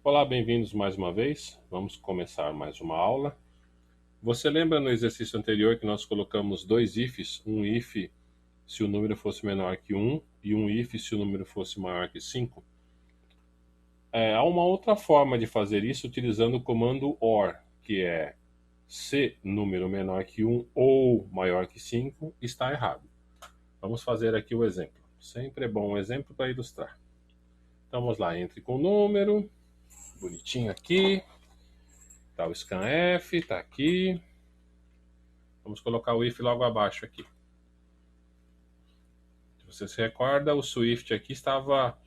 Olá, bem-vindos mais uma vez. Vamos começar mais uma aula. Você lembra no exercício anterior que nós colocamos dois ifs? Um if se o número fosse menor que 1 e um if se o número fosse maior que 5? Há uma outra forma de fazer isso utilizando o comando OR, que é se número menor que 1 ou maior que 5 está errado. Vamos fazer aqui o exemplo. Sempre é bom um exemplo para ilustrar. Então vamos lá, entre com o número, bonitinho aqui. Tá o scanf, tá aqui. Vamos colocar o if logo abaixo aqui. Se você se recorda, o Swift aqui estava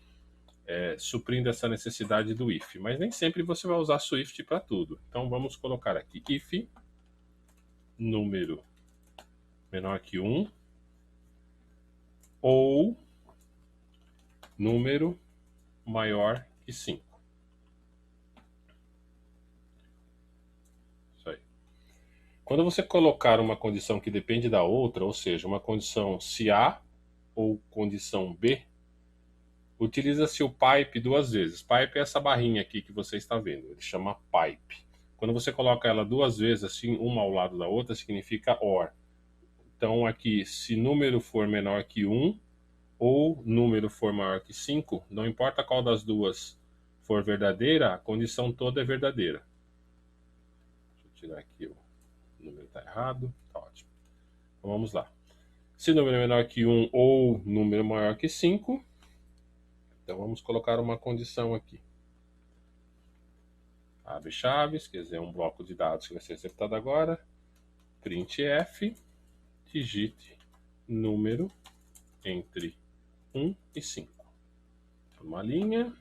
suprindo essa necessidade do if, mas nem sempre você vai usar Swift para tudo. Então vamos colocar aqui if número menor que 1 ou número maior que 5. Isso aí. Quando você colocar uma condição que depende da outra, ou seja, uma condição se A ou condição B, utiliza-se o pipe duas vezes. Pipe é essa barrinha aqui que você está vendo. Ele chama pipe. Quando você coloca ela duas vezes, assim, uma ao lado da outra, significa OR. Então, aqui, se número for menor que 1 ou número for maior que 5, não importa qual das duas for verdadeira, a condição toda é verdadeira. Deixa eu tirar aqui, o número está errado. Tá ótimo. Então, vamos lá. Se número é menor que 1 ou número maior que 5, então vamos colocar uma condição aqui. Abre chaves, quer dizer, um bloco de dados que vai ser executado agora. Printf, digite número entre 1 e 5. Uma linha.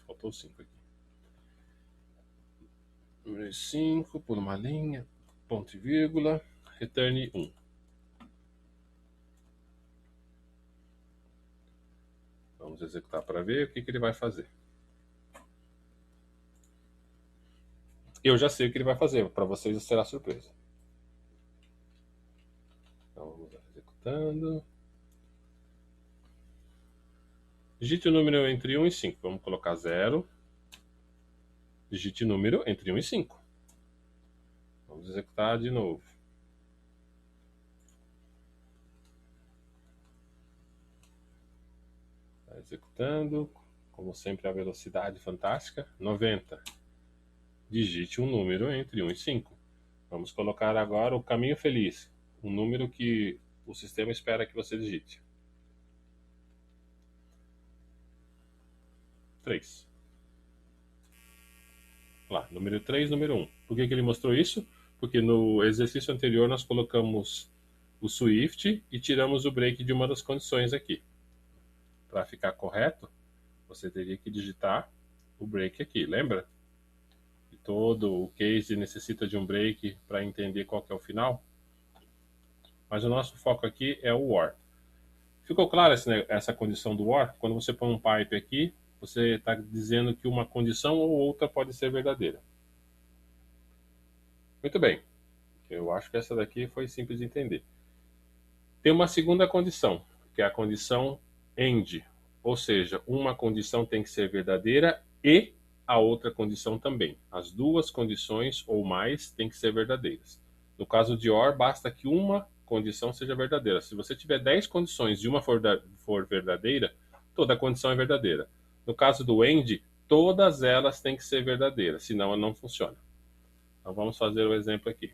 Faltou 5 aqui. Número 5, por uma linha, ponto e vírgula, returne 1. Vamos executar para ver o que ele vai fazer. Eu já sei o que ele vai fazer, para vocês será surpresa. Então vamos lá, executando. Digite o número entre 1 e 5. Vamos colocar 0. Digite o número entre 1 e 5. Vamos executar de novo. Está executando. Como sempre, a velocidade fantástica. 90. Digite um número entre 1 e 5. Vamos colocar agora o caminho feliz. Um número que o sistema espera que você digite. 3. Lá, número 3, número 1. Por que ele mostrou isso? Porque no exercício anterior nós colocamos o Swift e tiramos o break de uma das condições aqui. Para ficar correto, você teria que digitar o break aqui, lembra? E todo o case necessita de um break para entender qual que é o final. Mas o nosso foco aqui é o OR. Ficou clara essa condição do OR? Quando você põe um pipe aqui, você está dizendo que uma condição ou outra pode ser verdadeira. Muito bem. Eu acho que essa daqui foi simples de entender. Tem uma segunda condição, que é a condição AND. Ou seja, uma condição tem que ser verdadeira e a outra condição também. As duas condições ou mais têm que ser verdadeiras. No caso de OR, basta que uma condição seja verdadeira. Se você tiver 10 condições e uma for verdadeira, toda condição é verdadeira. No caso do AND, todas elas têm que ser verdadeiras, senão ela não funciona. Então vamos fazer o exemplo aqui.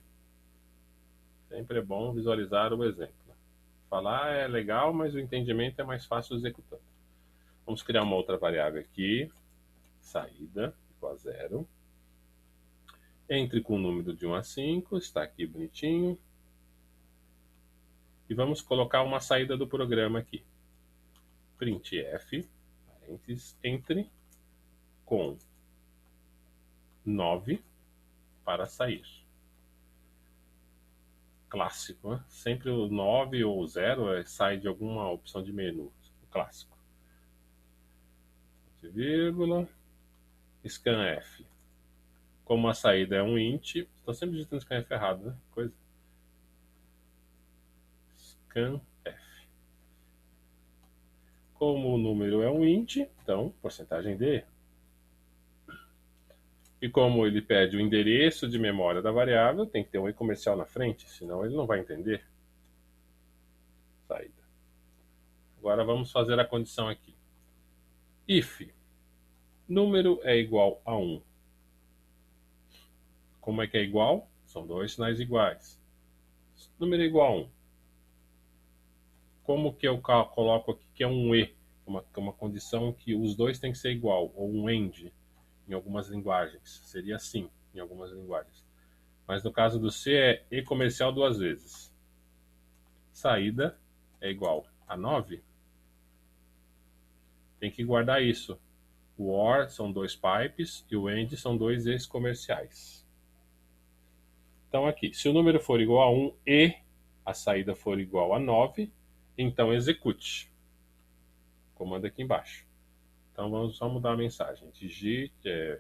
Sempre é bom visualizar o exemplo. Falar é legal, mas o entendimento é mais fácil executando. Vamos criar uma outra variável aqui. Saída igual a 0. Entre com o número de 1 a 5. Está aqui bonitinho. E vamos colocar uma saída do programa aqui. Printf, parênteses, entre com 9 para sair. Clássico, né? Sempre o 9 ou 0 sai de alguma opção de menu. Clássico. Vírgula. Scanf. Como a saída é um int, estou sempre digitando scanf errado, né? Coisa. Scanf. Como o número é um int, então porcentagem D. E como ele pede o endereço de memória da variável, tem que ter um e comercial na frente, senão ele não vai entender. Saída. Agora vamos fazer a condição aqui. If número é igual a 1. Como é que é igual? São dois sinais iguais. Número é igual a 1. Como que eu coloco aqui que é um e? Uma condição que os dois têm que ser igual, ou um AND, em algumas linguagens. Seria assim, em algumas linguagens. Mas no caso do C é e comercial duas vezes. Saída é igual a 9. Tem que guardar isso. O OR são dois pipes e o AND são dois e's comerciais. Então aqui, se o número for igual a 1 e a saída for igual a 9, então execute. Comando aqui embaixo. Então vamos só mudar a mensagem. Digite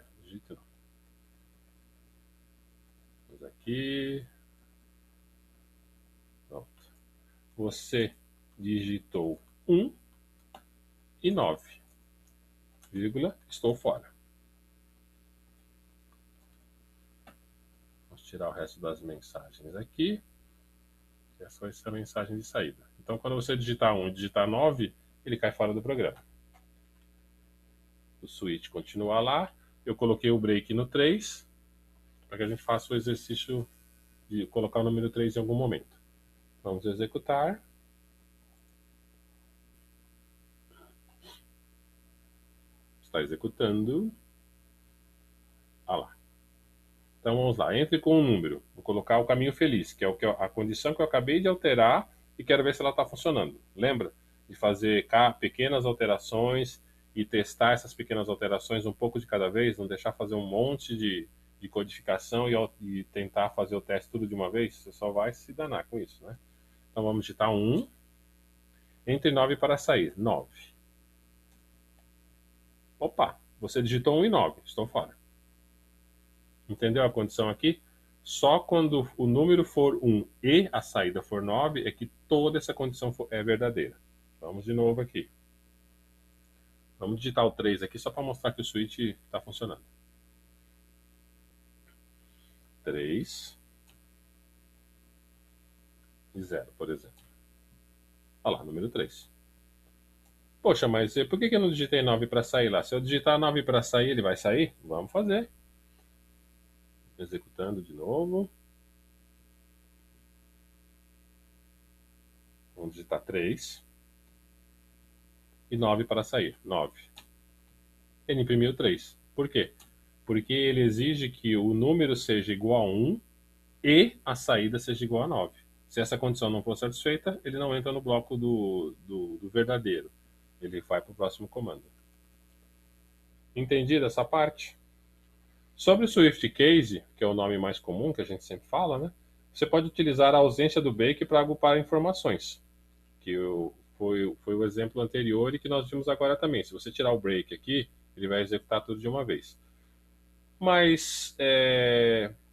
não. Vamos aqui. Pronto. Você digitou 1 e 9, vírgula, estou fora. Vamos tirar o resto das mensagens aqui. Essa vai ser a mensagem de saída. Então quando você digitar 1 e digitar 9, ele cai fora do programa. O switch continua lá. Eu coloquei o break no 3, para que a gente faça o exercício de colocar o número 3 em algum momento. Vamos executar. Está executando. Ah lá. Então vamos lá. Entre com um número. Vou colocar o caminho feliz, que é a condição que eu acabei de alterar e quero ver se ela está funcionando. Lembra de fazer pequenas alterações e testar essas pequenas alterações um pouco de cada vez, não deixar fazer um monte de codificação e tentar fazer o teste tudo de uma vez? Você só vai se danar com isso, né? Então vamos digitar 1. Entre 9 para sair. 9. Opa, você digitou 1 e 9. Estou fora. Entendeu a condição aqui? Só quando o número for 1 e a saída for 9 é que toda essa condição é verdadeira. Vamos de novo aqui. Vamos digitar o 3 aqui só para mostrar que o switch está funcionando. 3 e 0, por exemplo. Olha lá, número 3. Poxa, mas por que eu não digitei 9 para sair lá? Se eu digitar 9 para sair, ele vai sair? Vamos fazer. Executando de novo. Vamos digitar 3 e 9 para sair. 9. Ele imprimiu 3. Por quê? Porque ele exige que o número seja igual a 1 e a saída seja igual a 9. Se essa condição não for satisfeita, ele não entra no bloco do verdadeiro. Ele vai para o próximo comando. Entendido essa parte? Sobre o Swift Case, que é o nome mais comum que a gente sempre fala, né? Você pode utilizar a ausência do break para agrupar informações, que foi o exemplo anterior e que nós vimos agora também. Se você tirar o break aqui, ele vai executar tudo de uma vez. Mas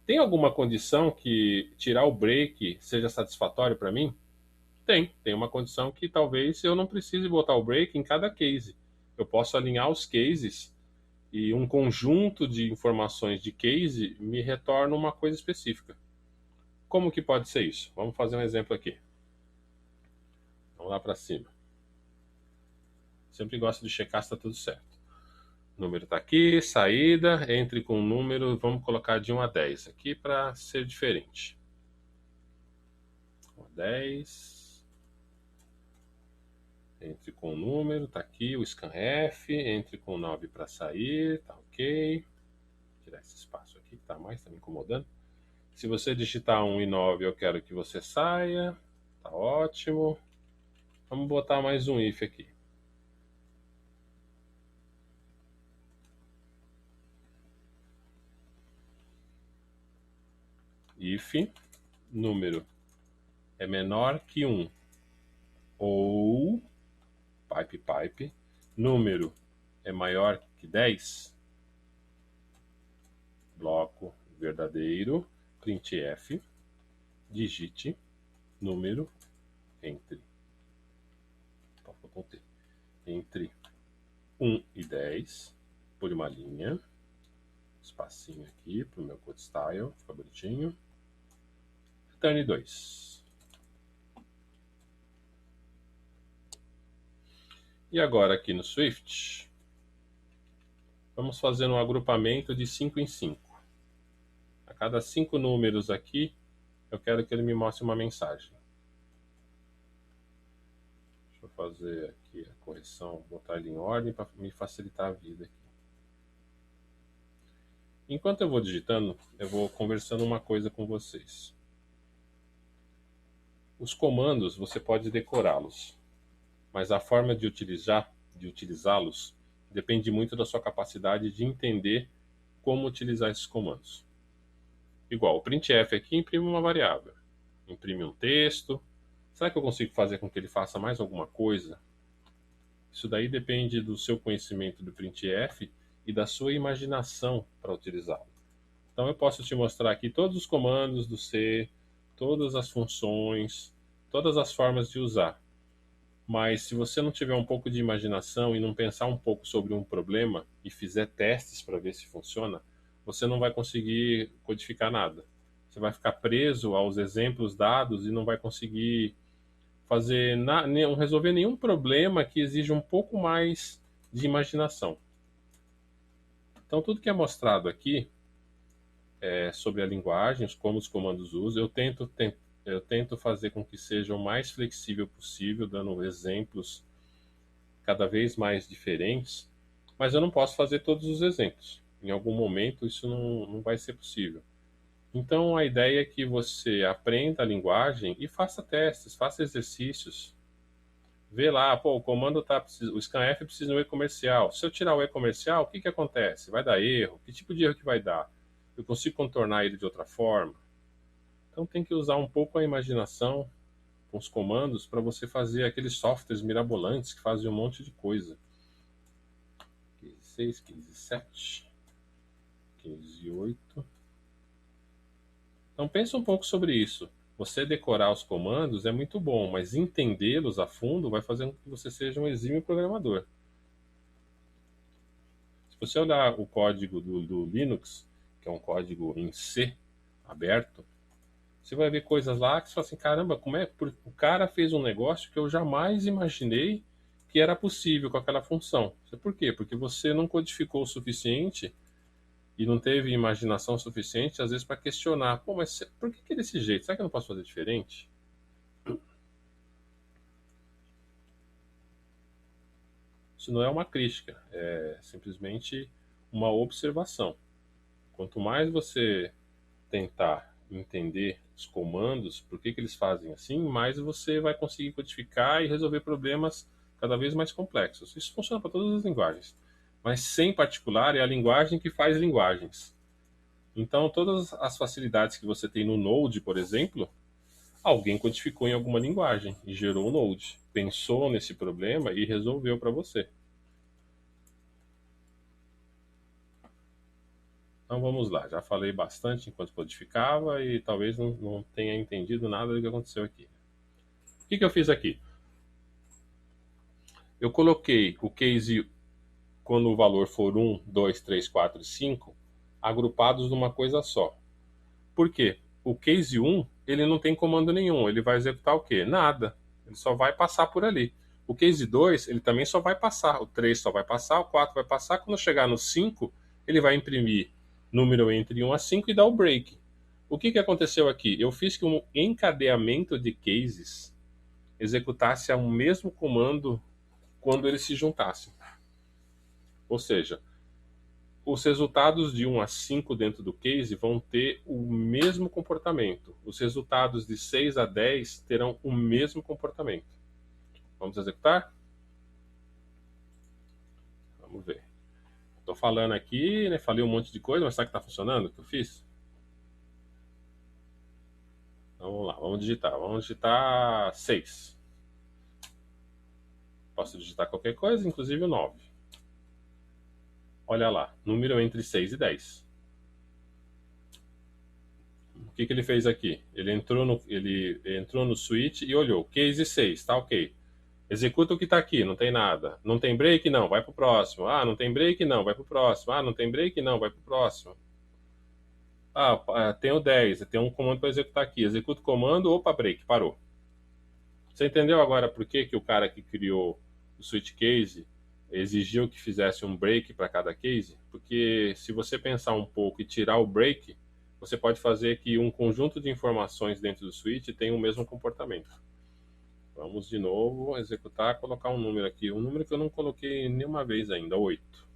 tem alguma condição que tirar o break seja satisfatório para mim? Tem uma condição que talvez eu não precise botar o break em cada case. Eu posso alinhar os cases e um conjunto de informações de case me retorna uma coisa específica. Como que pode ser isso? Vamos fazer um exemplo aqui. Vamos lá para cima. Sempre gosto de checar se está tudo certo. O número está aqui, saída, entre com o número, vamos colocar de 1 a 10 aqui para ser diferente. 1 a 10. Entre com o número, está aqui o scanf, entre com 9 para sair, tá ok. Vou tirar esse espaço aqui que está mais, está me incomodando. Se você digitar 1 e 9, eu quero que você saia, tá ótimo. Vamos botar mais um if aqui. If número é menor que 1 ou pipe número é maior que 10, bloco verdadeiro, printf, digite número entre 1 e 10 por uma linha, espacinho aqui para o meu code style, fica bonitinho. Return 2. E agora aqui no Swift, vamos fazer um agrupamento de 5 em 5. A cada 5 números aqui, eu quero que ele me mostre uma mensagem. Deixa eu fazer aqui a correção, botar ele em ordem para me facilitar a vida aqui. Enquanto eu vou digitando, eu vou conversando uma coisa com vocês. Os comandos você pode decorá-los, mas a forma de utilizá-los depende muito da sua capacidade de entender como utilizar esses comandos. Igual, o printf aqui imprime uma variável, imprime um texto. Será que eu consigo fazer com que ele faça mais alguma coisa? Isso daí depende do seu conhecimento do printf e da sua imaginação para utilizá-lo. Então eu posso te mostrar aqui todos os comandos do C, todas as funções, todas as formas de usar. Mas se você não tiver um pouco de imaginação e não pensar um pouco sobre um problema e fizer testes para ver se funciona, você não vai conseguir codificar nada. Você vai ficar preso aos exemplos dados e não vai conseguir resolver nenhum problema que exija um pouco mais de imaginação. Então tudo que é mostrado aqui é sobre a linguagem, como os comandos usam. Eu tento fazer com que seja o mais flexível possível, dando exemplos cada vez mais diferentes, mas eu não posso fazer todos os exemplos. Em algum momento isso não vai ser possível. Então a ideia é que você aprenda a linguagem e faça testes, faça exercícios. Vê lá, pô, o comando o scanf precisa de um e-comercial. Se eu tirar o e-comercial, o que que acontece? Vai dar erro? Que tipo de erro que vai dar? Eu consigo contornar ele de outra forma? Então tem que usar um pouco a imaginação com os comandos para você fazer aqueles softwares mirabolantes que fazem um monte de coisa. 15.6, 15.7, 15.8. Então pensa um pouco sobre isso. Você decorar os comandos é muito bom, mas entendê-los a fundo vai fazer com que você seja um exímio programador. Se você olhar o código do Linux, que é um código em C, aberto, você vai ver coisas lá que você fala assim, caramba, como é? O cara fez um negócio que eu jamais imaginei que era possível com aquela função. Por quê? Porque você não codificou o suficiente e não teve imaginação suficiente, às vezes, para questionar. Pô, mas por que é desse jeito? Será que eu não posso fazer diferente? Isso não é uma crítica, é simplesmente uma observação. Quanto mais você tentar entender os comandos, por que eles fazem assim, mais você vai conseguir codificar e resolver problemas cada vez mais complexos. Isso funciona para todas as linguagens. Mas, sem particular, é a linguagem que faz linguagens. Então, todas as facilidades que você tem no Node, por exemplo, alguém codificou em alguma linguagem e gerou o Node. Pensou nesse problema e resolveu para você. Então vamos lá, já falei bastante enquanto codificava e talvez não tenha entendido nada do que aconteceu aqui. O que eu fiz aqui? Eu coloquei o case quando o valor for 1, 2, 3, 4 e 5 agrupados numa coisa só. Por quê? O case 1 ele não tem comando nenhum, ele vai executar o quê? Nada, ele só vai passar por ali. O case 2 ele também só vai passar, o 3 só vai passar, o 4 vai passar, quando chegar no 5 ele vai imprimir número entre 1 a 5 e dar o break. O que aconteceu aqui? Eu fiz que um encadeamento de cases executasse o mesmo comando quando eles se juntassem. Ou seja, os resultados de 1 a 5 dentro do case vão ter o mesmo comportamento. Os resultados de 6 a 10 terão o mesmo comportamento. Vamos executar? Vamos ver. Estou falando aqui, né? Falei um monte de coisa, mas será que está funcionando o que eu fiz? Então, vamos lá, vamos digitar. Vamos digitar 6. Posso digitar qualquer coisa, inclusive o 9. Olha lá, número entre 6 e 10. O que ele fez aqui? Ele entrou no switch e olhou. Case 6, tá ok. Executa o que está aqui, não tem nada. Não tem break? Não, vai para o próximo. Ah, não tem break? Não, vai para o próximo. Ah, não tem break? Não, vai para o próximo. Ah, tem o 10, tem um comando para executar aqui. Executa o comando, opa, break, parou. Você entendeu agora por que o cara que criou o switch case exigiu que fizesse um break para cada case? Porque se você pensar um pouco e tirar o break, você pode fazer que um conjunto de informações dentro do switch tenha o mesmo comportamento. Vamos de novo executar, colocar um número aqui. Um número que eu não coloquei nenhuma vez ainda, 8.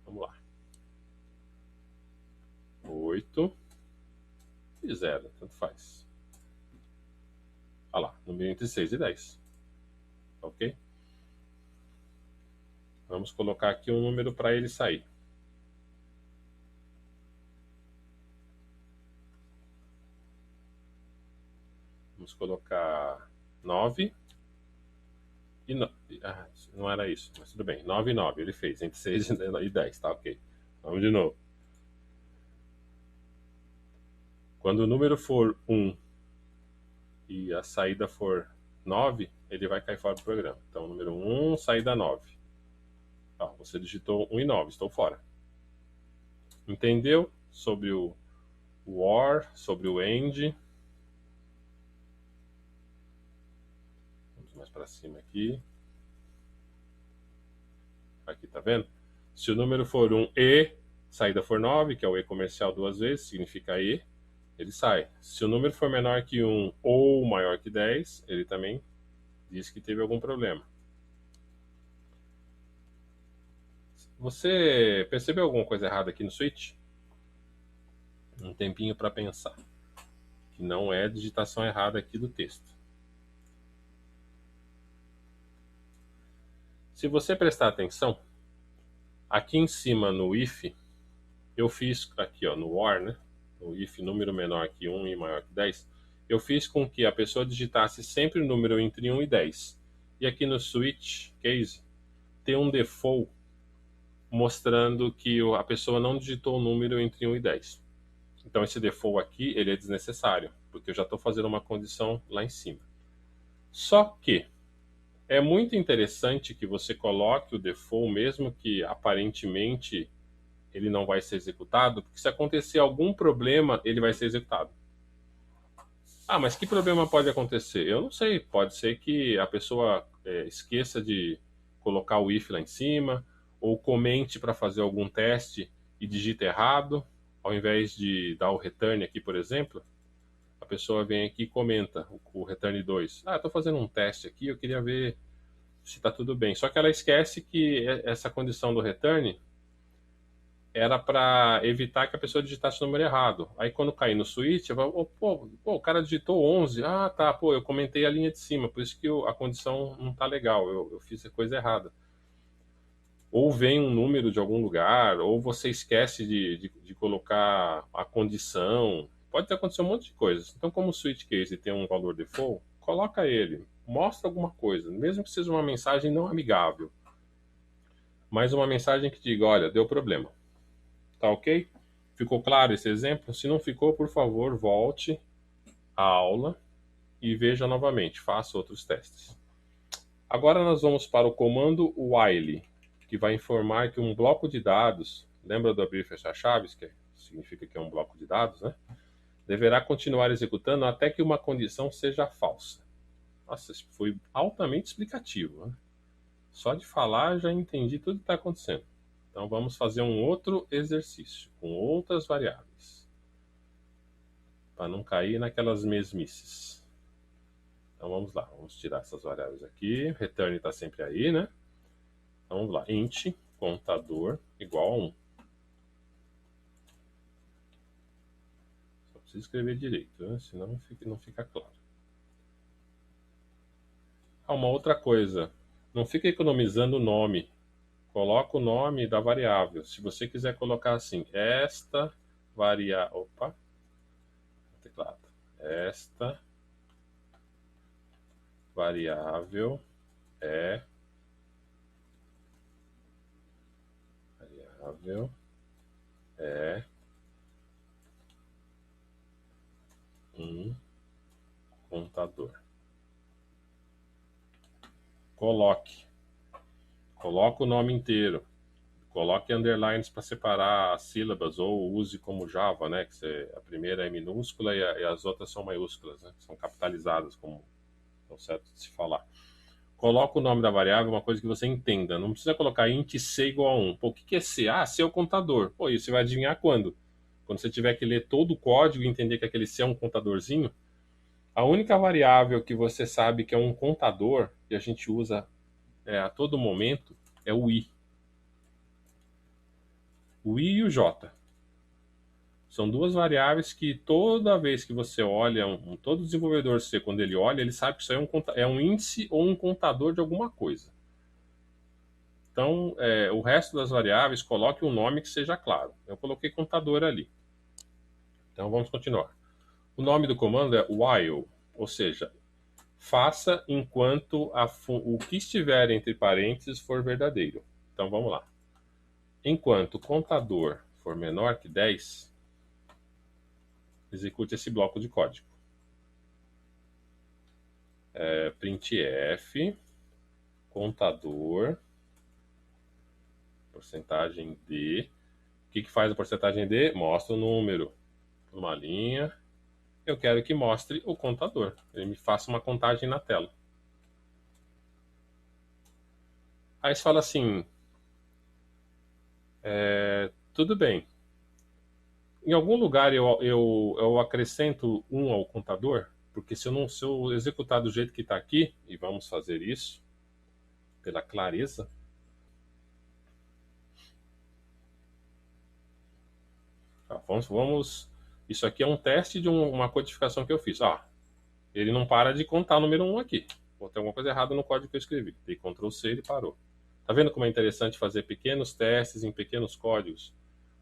Vamos lá. 8 e 0, tanto faz. Olha lá, número entre 6 e 10. Ok? Vamos colocar aqui um número para ele sair. Vamos colocar 9 e não era isso, mas tudo bem. 9 e 9 ele fez, entre 6 e 10, tá ok. Vamos de novo. Quando o número for 1 e a saída for 9, ele vai cair fora do programa. Então, número 1, saída 9. Ó, você digitou 1 e 9, estou fora. Entendeu sobre o OR, sobre o AND? Vamos mais para cima aqui. Aqui, tá vendo? Se o número for 1 e saída for 9, que é o E comercial duas vezes, significa E, ele sai. Se o número for menor que 1 ou maior que 10, ele também diz que teve algum problema. Você percebeu alguma coisa errada aqui no switch? Um tempinho para pensar. Que não é a digitação errada aqui do texto. Se você prestar atenção, aqui em cima no if, eu fiz aqui ó, no OR, né? No if número menor que 1 e maior que 10, eu fiz com que a pessoa digitasse sempre o número entre 1 e 10. E aqui no switch case, tem um default mostrando que a pessoa não digitou o número entre 1 e 10. Então esse default aqui, ele é desnecessário, porque eu já estou fazendo uma condição lá em cima. Só que é muito interessante que você coloque o default, mesmo que aparentemente ele não vai ser executado, porque se acontecer algum problema, ele vai ser executado. Ah, mas que problema pode acontecer? Eu não sei. Pode ser que a pessoa esqueça de colocar o if lá em cima, ou comente para fazer algum teste e digita errado, ao invés de dar o return aqui, por exemplo. A pessoa vem aqui e comenta o return 2. Ah, estou fazendo um teste aqui, eu queria ver se está tudo bem. Só que ela esquece que essa condição do return era para evitar que a pessoa digitasse o número errado. Aí quando cair no switch, eu falo, pô, o cara digitou 11. Ah, tá, pô, eu comentei a linha de cima, por isso que a condição não tá legal, eu fiz a coisa errada. Ou vem um número de algum lugar, ou você esquece de colocar a condição. Pode ter acontecido um monte de coisas. Então, como o switch case tem um valor default, coloca ele, mostra alguma coisa, mesmo que seja uma mensagem não amigável, mas uma mensagem que diga, olha, deu problema. Tá ok? Ficou claro esse exemplo? Se não ficou, por favor, volte à aula e veja novamente, faça outros testes. Agora nós vamos para o comando while, que vai informar que um bloco de dados, lembra do abrir e fechar chaves, que significa que é um bloco de dados, né? Deverá continuar executando até que uma condição seja falsa. Nossa, isso foi altamente explicativo, né? Só de falar já entendi tudo que está acontecendo. Então vamos fazer um outro exercício com outras variáveis, para não cair naquelas mesmices. Então vamos lá, vamos tirar essas variáveis aqui. Return está sempre aí, né? Então vamos lá, int contador igual a 1. Só preciso escrever direito, né? Senão não fica claro. Ah, uma outra coisa, não fica economizando o nome. Coloca o nome da variável. Se você quiser colocar assim, esta variável. Opa, teclado. Esta variável é um contador. coloque o nome inteiro, coloque underlines para separar as sílabas, ou use como Java, né, que a primeira é minúscula e as outras são maiúsculas, né, são capitalizadas, como é o certo de se falar. Coloca o nome da variável, uma coisa que você entenda. Não precisa colocar int c igual a 1. Pô, o que é c? Ah, c é o contador. Pô, isso você vai adivinhar quando? Quando você tiver que ler todo o código e entender que aquele c é um contadorzinho. A única variável que você sabe que é um contador, que a gente usa a todo momento, é o i. O i e o j. São duas variáveis que toda vez que você olha, todo desenvolvedor C, quando ele olha, ele sabe que isso é um índice ou um contador de alguma coisa. Então, o resto das variáveis, coloque um nome que seja claro. Eu coloquei contador ali. Então, vamos continuar. O nome do comando é while, ou seja, faça enquanto o que estiver entre parênteses for verdadeiro. Então, vamos lá. Enquanto o contador for menor que 10, execute esse bloco de código. Printf, contador, porcentagem D. O que faz a porcentagem D? Mostra o número. Uma linha. Eu quero que mostre o contador. Ele me faça uma contagem na tela. Aí você fala assim, tudo bem. Em algum lugar eu acrescento 1 ao contador, porque se eu executar do jeito que está aqui, e vamos fazer isso, pela clareza, tá, isso aqui é um teste de uma codificação que eu fiz. Ele não para de contar o número 1 aqui. Vou ter alguma coisa errada no código que eu escrevi. Dei Ctrl C e ele parou. Tá vendo como é interessante fazer pequenos testes em pequenos códigos?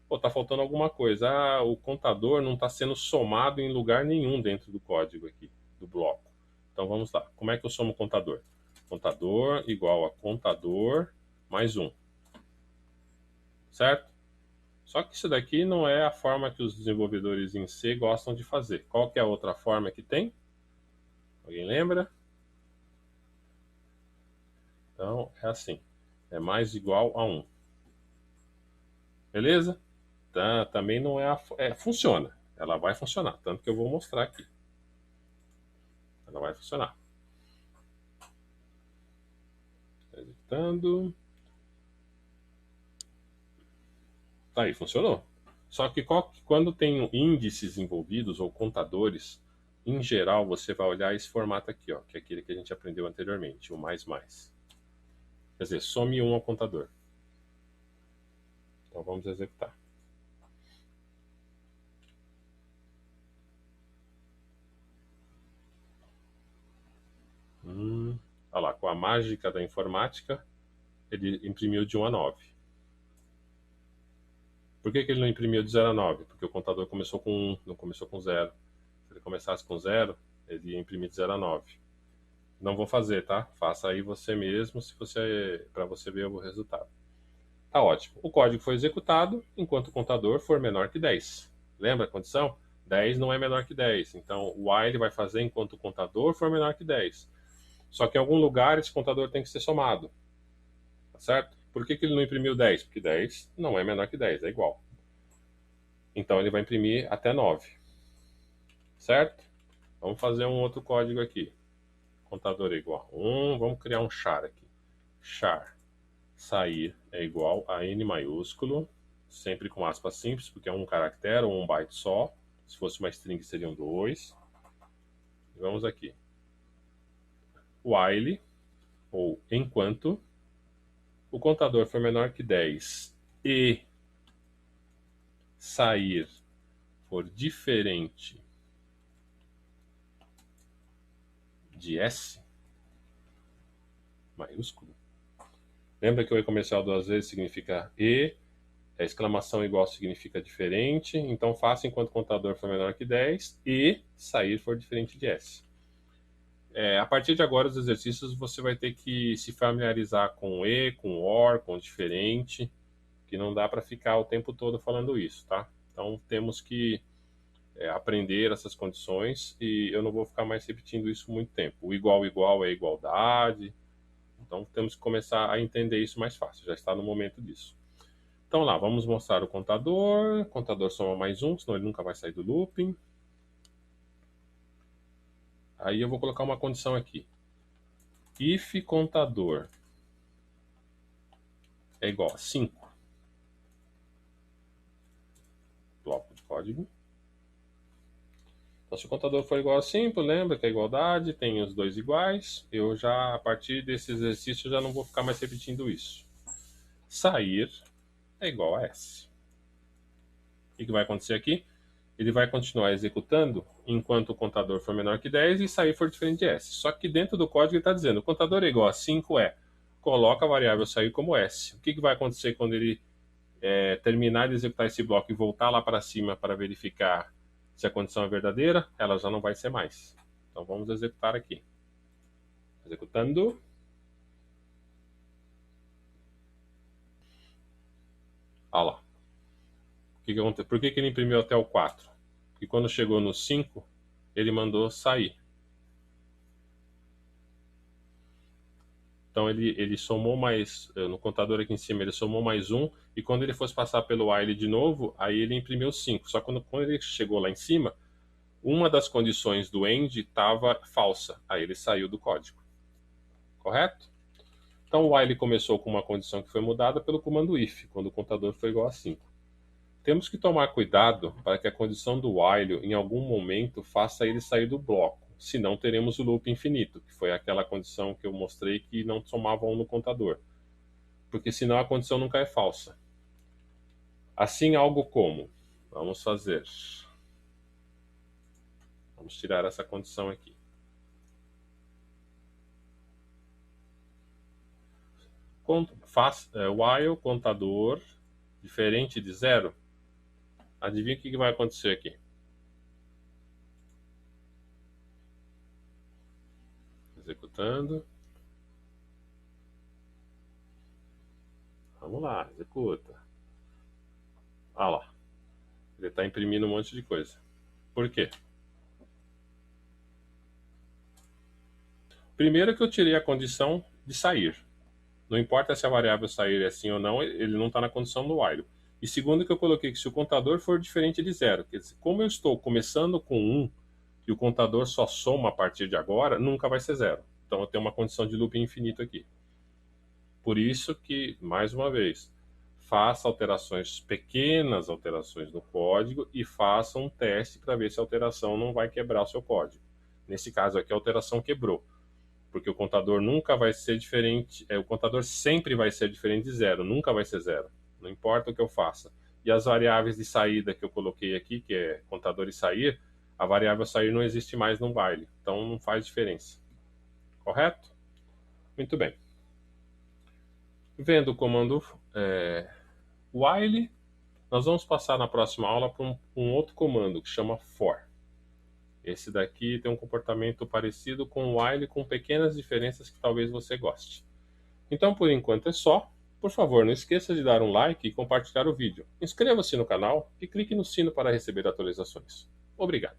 Pô, tá faltando alguma coisa. O contador não está sendo somado em lugar nenhum dentro do código aqui, do bloco. Então vamos lá. Como é que eu somo o contador? Contador igual a contador mais 1. Certo? Só que isso daqui não é a forma que os desenvolvedores em C gostam de fazer. Qual que é a outra forma que tem? Alguém lembra? Então, é assim. É mais igual a 1. Beleza? Tá, também não funciona. Ela vai funcionar. Tanto que eu vou mostrar aqui. Ela vai funcionar. Executando. Tá aí, funcionou. Só que quando tem índices envolvidos ou contadores, em geral você vai olhar esse formato aqui, ó, que é aquele que a gente aprendeu anteriormente, o mais mais. Quer dizer, some 1 ao contador. Então vamos executar. Olha lá, com a mágica da informática, ele imprimiu de 1 a 9. Por que ele não imprimiu de 0 a 9? Porque o contador começou com 1, não começou com 0. Se ele começasse com 0, ele ia imprimir de 0 a 9. Não vou fazer, tá? Faça aí você mesmo, para você ver o resultado. Tá ótimo. O código foi executado enquanto o contador for menor que 10. Lembra a condição? 10 não é menor que 10. Então, o while vai fazer enquanto o contador for menor que 10. Só que em algum lugar esse contador tem que ser somado. Tá certo? Por que ele não imprimiu 10? Porque 10 não é menor que 10, é igual. Então, ele vai imprimir até 9. Certo? Vamos fazer um outro código aqui. Contador é igual a 1. Vamos criar um char aqui. Char sair é igual a N maiúsculo, sempre com aspas simples, porque é um caractere ou um byte só. Se fosse uma string, seriam 2. Vamos aqui. While, ou enquanto, o contador for menor que 10 e sair for diferente de S, maiúsculo. Lembra que o E comercial 2 vezes significa E, a exclamação igual significa diferente, então faça enquanto o contador for menor que 10 e sair for diferente de S. A partir de agora, os exercícios você vai ter que se familiarizar com E, com OR, com diferente, que não dá para ficar o tempo todo falando isso, tá? Então temos que aprender essas condições e eu não vou ficar mais repetindo isso muito tempo. O igual igual é igualdade, Então temos que começar a entender isso mais fácil, já está no momento disso. Então lá, vamos mostrar o contador. O contador soma mais um, senão ele nunca vai sair do looping. Aí eu vou colocar uma condição aqui. If contador é igual a 5. Bloco de código. Então, se o contador for igual a 5, lembra que a igualdade tem os dois iguais. Eu já, a partir desse exercício, já não vou ficar mais repetindo isso. Sair é igual a S. O que vai acontecer aqui? Ele vai continuar executando enquanto o contador for menor que 10 e sair for diferente de S. Só que dentro do código ele está dizendo, o contador é igual a 5 coloca a variável sair como S. O que vai acontecer quando ele terminar de executar esse bloco e voltar lá para cima para verificar se a condição é verdadeira? Ela já não vai ser mais. Então vamos executar aqui. Executando. Olha lá. O que aconteceu? Por que ele imprimiu até o 4? Porque quando chegou no 5, ele mandou sair. Então ele somou mais, no contador aqui em cima, ele somou mais 1, e quando ele fosse passar pelo while de novo, aí ele imprimiu 5. Só que quando ele chegou lá em cima, uma das condições do end estava falsa, aí ele saiu do código. Correto? Então o while começou com uma condição que foi mudada pelo comando if, quando o contador foi igual a 5. Temos que tomar cuidado para que a condição do while em algum momento faça ele sair do bloco, senão teremos o loop infinito, que foi aquela condição que eu mostrei que não somava 1 no contador, porque senão a condição nunca é falsa. Assim, algo como, vamos tirar essa condição aqui. While contador diferente de 0. Adivinha o que vai acontecer aqui? Executando. Vamos lá, executa. Ah lá. Ele está imprimindo um monte de coisa. Por quê? Primeiro que eu tirei a condição de sair. Não importa se a variável sair é sim ou não, ele não está na condição do while. E segundo que eu coloquei que se o contador for diferente de 0, quer dizer, como eu estou começando com 1 e o contador só soma a partir de agora, nunca vai ser 0. Então eu tenho uma condição de loop infinito aqui. Por isso que, mais uma vez, faça alterações, pequenas alterações no código e faça um teste para ver se a alteração não vai quebrar o seu código. Nesse caso aqui, a alteração quebrou, porque o contador nunca vai ser diferente, o contador sempre vai ser diferente de 0, nunca vai ser 0, não importa o que eu faça. E as variáveis de saída que eu coloquei aqui, que é contador e sair, a variável sair não existe mais no while, então não faz diferença. Correto? Muito bem. Vendo o comando while, nós vamos passar na próxima aula para um outro comando que chama for. Esse daqui tem um comportamento parecido com o while, com pequenas diferenças que talvez você goste. Então, por enquanto é só. Por favor, não esqueça de dar um like e compartilhar o vídeo. Inscreva-se no canal e clique no sino para receber atualizações. Obrigado.